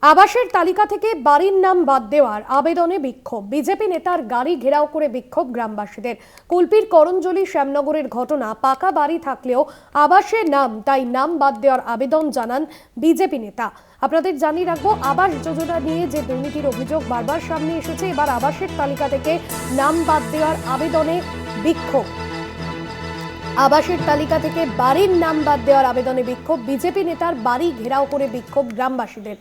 আবাসের তালিকা থেকে বাড়ির নাম বাদ দেওয়ার আবেদনে বিক্ষোভ। বিজেপি নেতার গাড়ি ঘেরাও করে বিক্ষোভ গ্রামবাসীদের। কুলপির করঞ্জলি শ্যামনগরের ঘটনা, পাকা বাড়ি থাকলেও আবাসের নাম, তাই নাম বাদ দেওয়ার আবেদন জানান বিজেপি নেতা। আপনাদের জানিয়ে রাখবো, আবাস যোজনা নিয়ে যে দুর্নীতির অভিযোগ বারবার সামনে এসেছে, এবার আবাসের তালিকা থেকে নাম বাদ দেওয়ার আবেদনে বিক্ষোভ। আবাসের তালিকা থেকে বাড়ির নাম বাদ দেওয়ার আবেদনে বিক্ষোভ। বিজেপি নেতার বাড়ি ঘেরাও করে বিক্ষোভ গ্রামবাসীদের।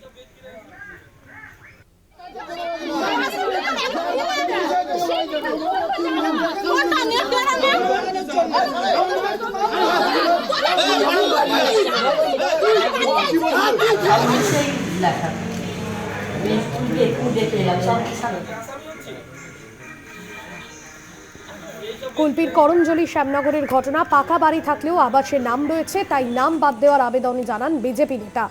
কুলপির করঞ্জলি শ্যামনগরের ঘটনা, পাকা বাড়ি থাকলেও আবাসের নাম রয়েছে, তাই নাম বাদ দেওয়ার আবেদন জানান বিজেপি নেতা।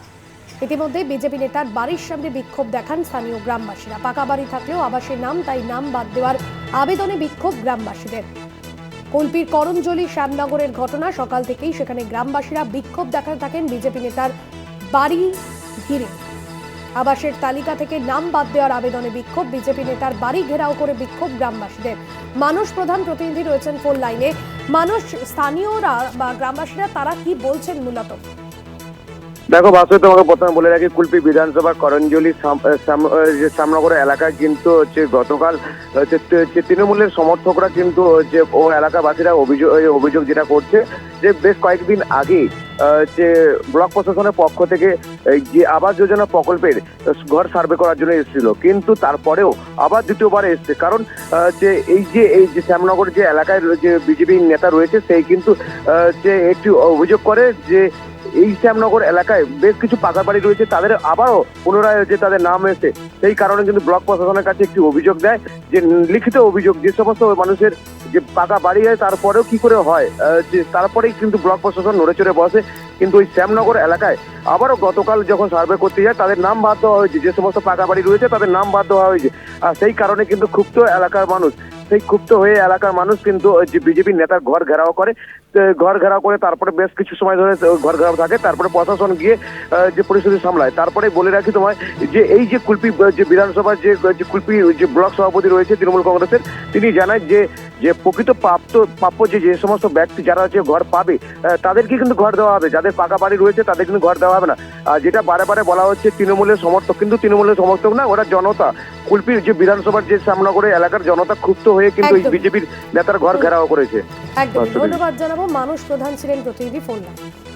ইতিমধ্যে বিজেপি নেতার বাড়ির সামনে বিক্ষোভ দেখান স্থানীয় গ্রামবাসীরা। পাকা বাড়ি থাকলেও আবাসের নাম, তাই নাম বাদ দেওয়ার আবেদনে বিক্ষোভ গ্রামবাসীদের। কুলপির করঞ্জলি শ্যামনগরের ঘটনা, সকাল থেকেই সেখানে গ্রামবাসীরা বিক্ষোভ দেখাতে থাকেন বিজেপি নেতার বাড়ি ঘিরে। আবাসের তালিকা থেকে নাম বাদ দেওয়ার আবেদনে বিক্ষোভ। বিজেপি নেতার বাড়ি ঘেরাও করে বিক্ষোভ গ্রামবাসীদের। মানুষ প্রধান প্রতিনিধি রয়েছেন ফোন লাইনে। মানুষ, স্থানীয়রা বা গ্রামবাসীরা তারা কি বলছেন মূলত? দেখো বাসু, তোমাকে প্রথমে বলে রাখি, কুলপি বিধানসভা করঞ্জলি শ্যামনগর এলাকায় কিন্তু গতকাল তৃণমূলের সমর্থকরা কিন্তু ও এলাকাবাসীরা অভিযোগ যেটা করছে যে বেশ কয়েকদিন আগে ব্লক প্রশাসনের পক্ষ থেকে যে আবাস যোজনা প্রকল্পের ঘর সার্ভে করার জন্য এসেছিল, কিন্তু তারপরেও আবার দ্বিতীয়বার এসছে। কারণ এই যে শ্যামনগর যে এলাকায় যে বিজেপি নেতা রয়েছে, সেই কিন্তু একটি অভিযোগ করে যে এই শ্যামনগর এলাকায় বেশ কিছু পাকা বাড়ি রয়েছে, তাদের আবারও পুনরায় যে তাদের নাম এসে, সেই কারণে কিন্তু ব্লক প্রশাসনের কাছে একটি অভিযোগ দেয়, যে লিখিত অভিযোগ, যে সমস্ত মানুষের যে পাকা বাড়ি হয় তারপরেও কি করে হয়, যে তারপরেই কিন্তু ব্লক প্রশাসন নড়ে চড়ে বসে। কিন্তু ওই শ্যামনগর এলাকায় আবারও গতকাল যখন সার্ভে করতে যায়, তাদের নাম বাদ দেওয়া হয়েছে, যে সমস্ত পাকা বাড়ি রয়েছে তাদের নাম বাদ দেওয়া হয়েছে। আর সেই কারণে কিন্তু ক্ষুব্ধ এলাকার মানুষ, সেই ক্ষুব্ধ হয়ে এলাকার মানুষ কিন্তু যে বিজেপি নেতার ঘর ঘেরাও করে তারপরে বেশ কিছু সময় ধরে ঘর ঘেরাও থাকে, তারপরে প্রশাসন গিয়ে যে পরিস্থিতি সামলায়। তারপরে বলে রাখি তোমায় যে এই যে কুলপি যে বিধানসভার যে কুলপি যে ব্লক সভাপতি রয়েছে তৃণমূল কংগ্রেসের, তিনি জানায় যে প্রকৃত প্রাপ্য যে সমস্ত ব্যক্তি যারা ঘর পাবে তাদেরকে কিন্তু ঘর দেওয়া হবে, যাদের পাকা বাড়ি রয়েছে তাদের কিন্তু ঘর দেওয়া হবে না। যেটা বারে বারে বলা হচ্ছে তৃণমূলের সমর্থক, কিন্তু তৃণমূলের সমর্থক না, ওরা জনতা। কুলপির যে বিধানসভার যে শ্যামনগরের এলাকার জনতা ক্ষুব্ধ হয়ে কিন্তু এই বিজেপির নেতার ঘর ঘেরাও করেছে। একদম ধন্যবাদ জানাবো। মানুষ প্রধান ছিলেন প্রতিনিধি ফোন লাইনে।